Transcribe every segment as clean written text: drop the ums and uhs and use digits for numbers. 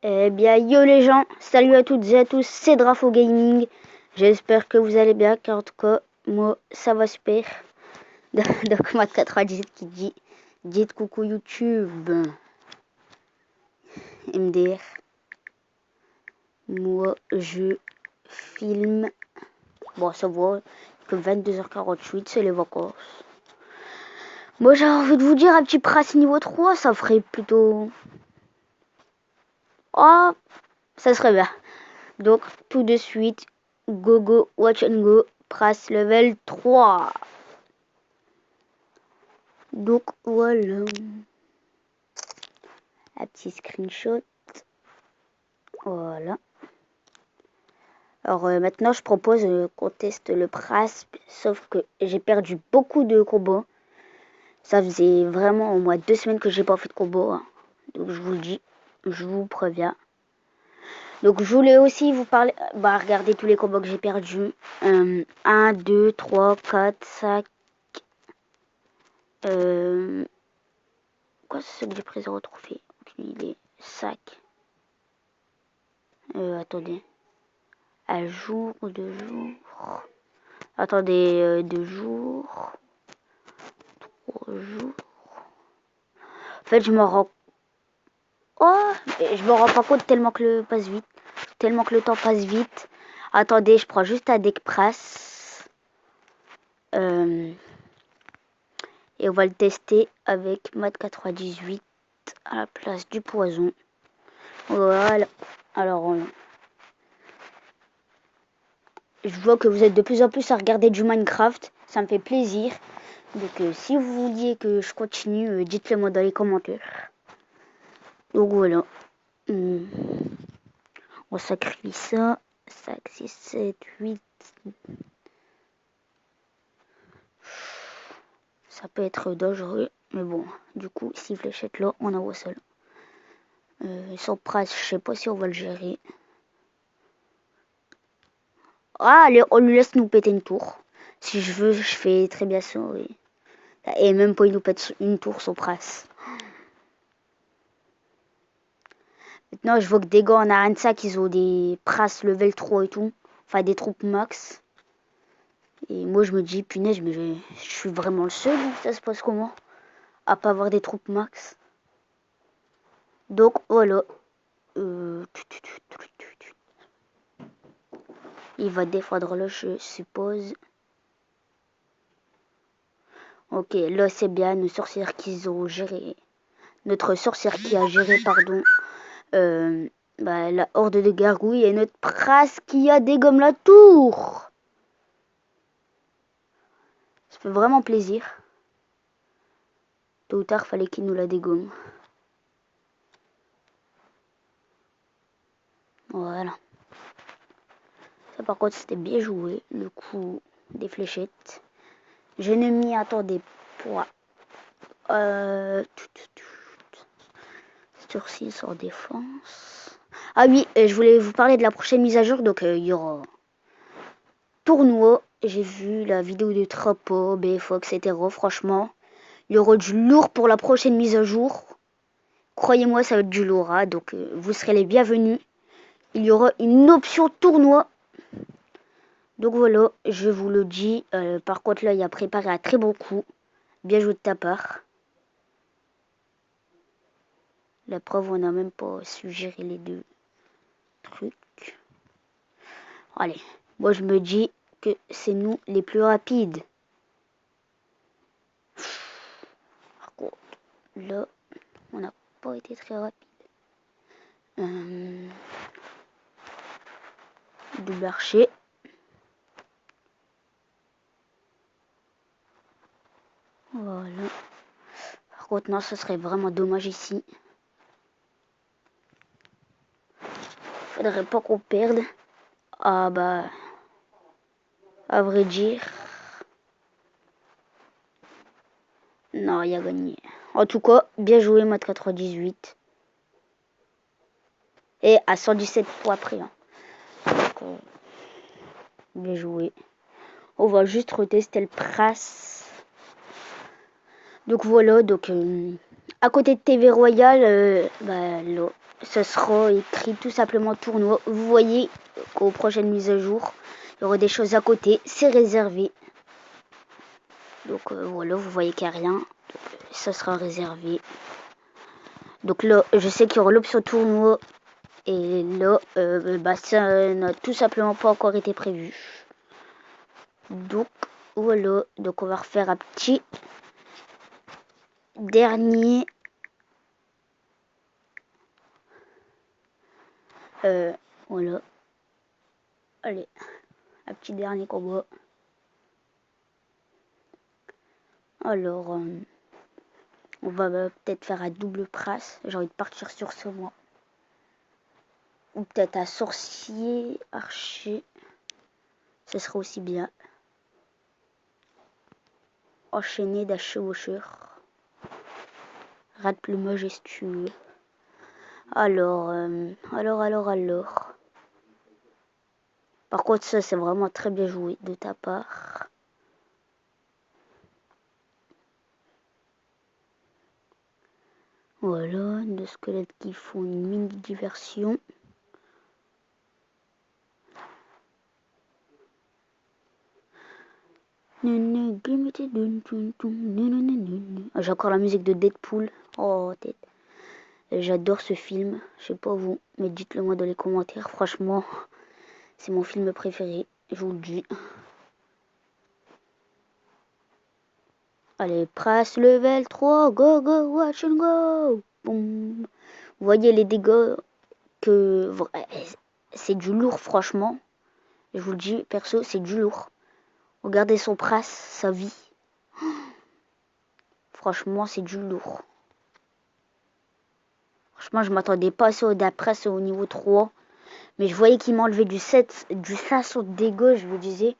Eh bien, yo les gens, salut à toutes et à tous, c'est Drafo Gaming. J'espère que vous allez bien, car en tout cas, moi, ça va super. Donc, moi, 98 qui dit, dites coucou YouTube, MDR. Moi, je filme. Bon, ça va, que 22h48, c'est les vacances. Moi, j'ai envie de vous dire un petit prince niveau 3, ça ferait plutôt... Oh, ça serait bien. Donc, tout de suite, go, watch and go, Pras level 3. Donc, voilà. Un petit screenshot. Voilà. Alors, maintenant, je propose qu'on teste le Pras, sauf que j'ai perdu beaucoup de combos. Ça faisait vraiment au moins 2 semaines que j'ai pas fait de combo. Hein. Donc, je vous le dis, je vous préviens. Donc, je voulais aussi vous parler... Bah, regardez tous les combos que j'ai perdus. 1, 2, 3, 4, 5... Quoi, c'est ce que j'ai pris 0 trophée? Aucune idée. Sac. Attendez. À jour ou 2 jours? Attendez, 2 jours. 3 jours. En fait, je me rends... Oh, je me rends pas compte tellement que le passe vite. Tellement que le temps passe vite. Attendez, je prends juste un deck Pras. Et on va le tester avec Mat 98 à la place du poison. Voilà. Alors, je vois que vous êtes de plus en plus à regarder du Minecraft. Ça me fait plaisir. Donc, si vous vouliez que je continue, dites-le moi dans les commentaires. Donc, voilà. On sacrifie ça. 5, 6, 7, 8. Ça peut être dangereux. Mais bon, du coup, si fléchette là, on envoie ça là. Sans presse, je sais pas si on va le gérer. Ah, allez, on lui laisse nous péter une tour. Si je veux, je fais très bien ça, oui. Et même pas, il nous pète une tour sans presse. Maintenant, je vois que des gars en Aransac, ils ont des presses level 3 et tout. Enfin, des troupes max. Et moi, je me dis, punaise, mais je suis vraiment le seul. Ça se passe comment? À pas avoir des troupes max. Donc, voilà. Il va défendre là, je suppose. Ok, là, c'est bien. Nos sorcières qui ont géré. Notre sorcière qui a géré, pardon. La horde de gargouilles et notre prasse qui a dégomme la tour. Ça fait vraiment plaisir. Tôt ou tard, fallait qu'il nous la dégomme. Voilà. Ça, par contre, c'était bien joué. Le coup des fléchettes. Je ne m'y attendais pas. Sur 6 en défense. Ah oui, je voulais vous parler de la prochaine mise à jour. Donc, il y aura tournoi. J'ai vu la vidéo de Trapo, BFO, etc. Franchement, il y aura du lourd pour la prochaine mise à jour. Croyez-moi, ça va être du lourd. Hein, donc, vous serez les bienvenus. Il y aura une option tournoi. Donc voilà, je vous le dis. Par contre, là, il a préparé un très bon coup. Bien joué de ta part. La preuve, on n'a même pas su gérer les deux trucs. Allez, moi je me dis que c'est nous les plus rapides. Par contre, là, on n'a pas été très rapide. Double archer. Voilà. Par contre, non, ce serait vraiment dommage ici. Faudrait pas qu'on perde. Ah bah, à vrai dire, non, il a gagné. En tout cas, bien joué, Mat 98. Et à 117 fois après. Hein. Donc, bien joué. On va juste retester le Pras. Donc voilà, donc à côté de TV Royal, là, ce sera écrit tout simplement tournoi. Vous voyez qu'aux prochaines mises à jour, il y aura des choses à côté. C'est réservé. Donc voilà, vous voyez qu'il n'y a rien. Donc, ça sera réservé. Donc là, je sais qu'il y aura l'option tournoi. Et là, ça n'a tout simplement pas encore été prévu. Donc voilà, donc on va refaire un petit dernier. Voilà. Allez, un petit dernier combat. Alors, on va peut-être faire un double prince. J'ai envie de partir sur ce moi. Ou peut-être un sorcier, archer. Ce serait aussi bien. Enchaîné d'un chevaucheur. Rade plus majestueux. Alors. Par contre, ça, c'est vraiment très bien joué de ta part. Voilà, deux squelettes qui font une mini diversion. Ah, j'ai encore la musique de Deadpool. Oh, tête. J'adore ce film. Je sais pas vous, mais dites-le moi dans les commentaires. Franchement, c'est mon film préféré. Je vous le dis. Allez, press level 3. Go, go, watch and go. Boum. Vous voyez les dégâts que... C'est du lourd, franchement. Je vous le dis, perso, c'est du lourd. Regardez son press, sa vie. Franchement, c'est du lourd. Franchement, je m'attendais pas à ça d'après, c'est au niveau 3. Mais je voyais qu'il m'enlevait du 500 de dégâts, je me disais.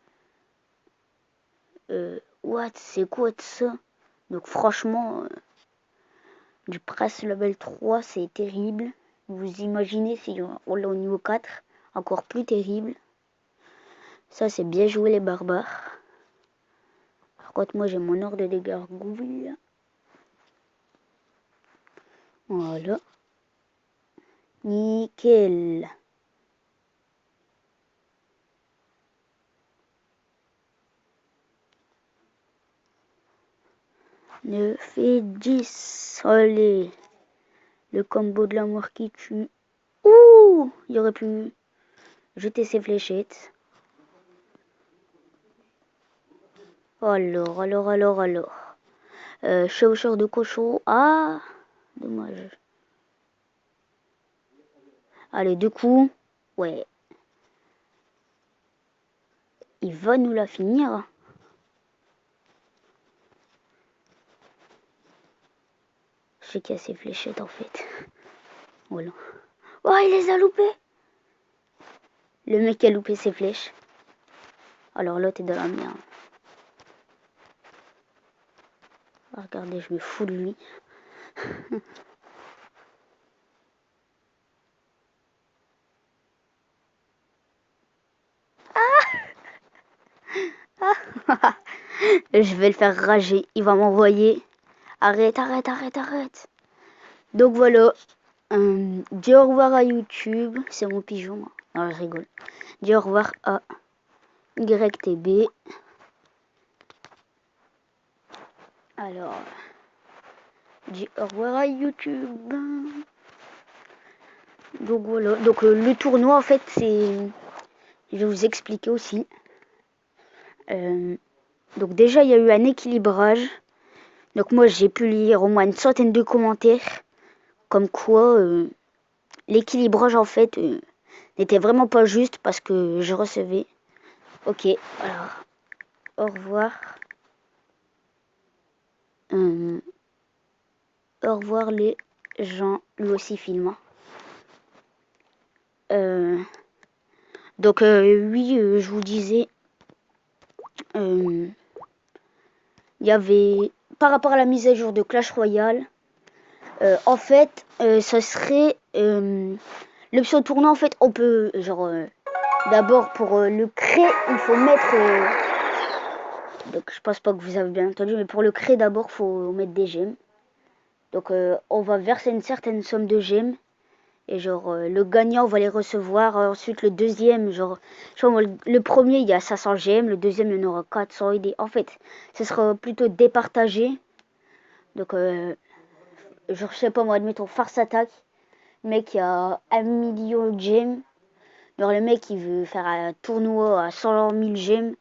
What, c'est quoi de ça? Donc franchement, du press level 3, c'est terrible. Vous imaginez si on l'a au niveau 4, encore plus terrible. Ça, c'est bien joué les barbares. Par contre, moi, j'ai mon ordre de gargouilles. Voilà. Nickel. Ne fait 10. Allez. Le combo de la mort qui tue. Ouh, il aurait pu jeter ses fléchettes. Alors. Chevaucheur de cochon. Ah, dommage. Allez, deux coups. Ouais. Il va nous la finir. Je sais qu'il y a ses fléchettes en fait. Voilà. Oh, il les a loupées. Le mec a loupé ses flèches. Alors là, t'es dans la merde. Ah, regardez, je me fous de lui. Je vais le faire rager. Il va m'envoyer. Arrête. Donc voilà. Dis au revoir à YouTube. C'est mon pigeon. Non, je rigole. Dis au revoir à YTB. Alors. Dis au revoir à YouTube. Donc voilà. Donc le tournoi en fait c'est. Je vais vous expliquer aussi. Donc déjà il y a eu un équilibrage. Donc moi j'ai pu lire au moins une centaine de commentaires. Comme quoi l'équilibrage en fait n'était vraiment pas juste parce que je recevais. Ok, alors au revoir. Au revoir les gens, lui aussi filme. Donc oui, je vous disais, il y avait par rapport à la mise à jour de Clash Royale, en fait, ça serait l'option tournoi. En fait, on peut genre d'abord pour le créer, il faut mettre. Donc je pense pas que vous avez bien entendu, mais pour le créer d'abord, faut mettre des gemmes. Donc on va verser une certaine somme de gemmes Et genre, le gagnant, on va les recevoir. Ensuite, le deuxième, genre le premier, il y a 500 gemmes. Le deuxième, il y en aura 400. En fait, ce sera plutôt départagé. Donc, genre, je sais pas moi, admettons, Farce Attack. Le mec, il a 1 million de gemmes. Genre, le mec, il veut faire un tournoi à 100 000 gemmes.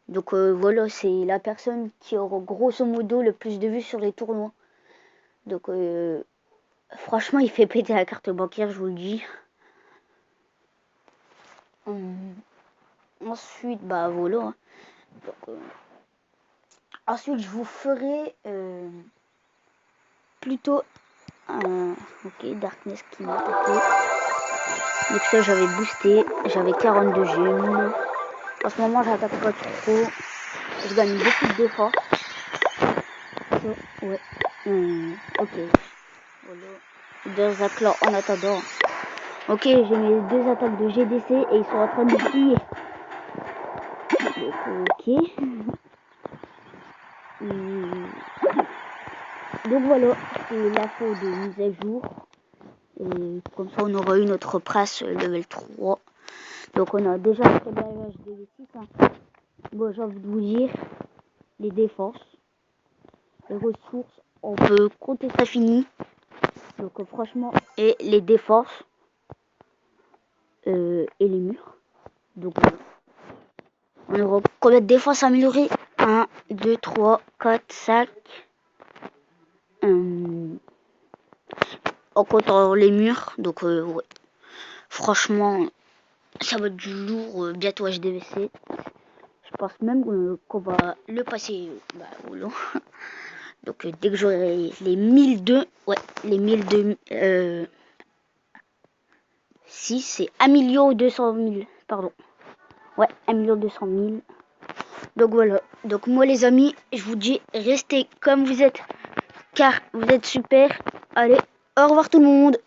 Donc, voilà, c'est la personne qui aura grosso modo le plus de vues sur les tournois. Donc, franchement, il fait péter la carte bancaire, je vous le dis. Ensuite, bah voilà. Donc, ensuite, je vous ferai plutôt un... Ok, Darkness qui m'a attaqué. Donc ça, j'avais boosté. J'avais 42 gemmes. En ce moment, j'attaque pas trop. Je gagne beaucoup de défense. Ouais. Ok. Voilà. Deux attaques là en attendant. Ok, j'ai mes 2 attaques de GDC et ils sont en train de plier. Ok. Donc voilà, c'est l'info de mise à jour. Et comme ça, on aura eu notre passe level 3. Donc on a déjà un câblage de 6. Hein. Bon, j'ai envie de vous dire, les défenses, les ressources, on peut compter ça fini. Donc franchement, et les défenses, et les murs. Donc on aura combien de défenses améliorées? 1, 2, 3, 4, 5. En comptant les murs. Donc ouais. Franchement, ça va être du lourd bientôt HDVC. Je pense même qu'on va le passer au long. Donc dès que j'aurai les 1002, ouais, les 1002, si c'est 1 200 000, pardon. Ouais, 1 200 000. Donc voilà. Donc moi les amis, je vous dis, restez comme vous êtes, car vous êtes super. Allez, au revoir tout le monde.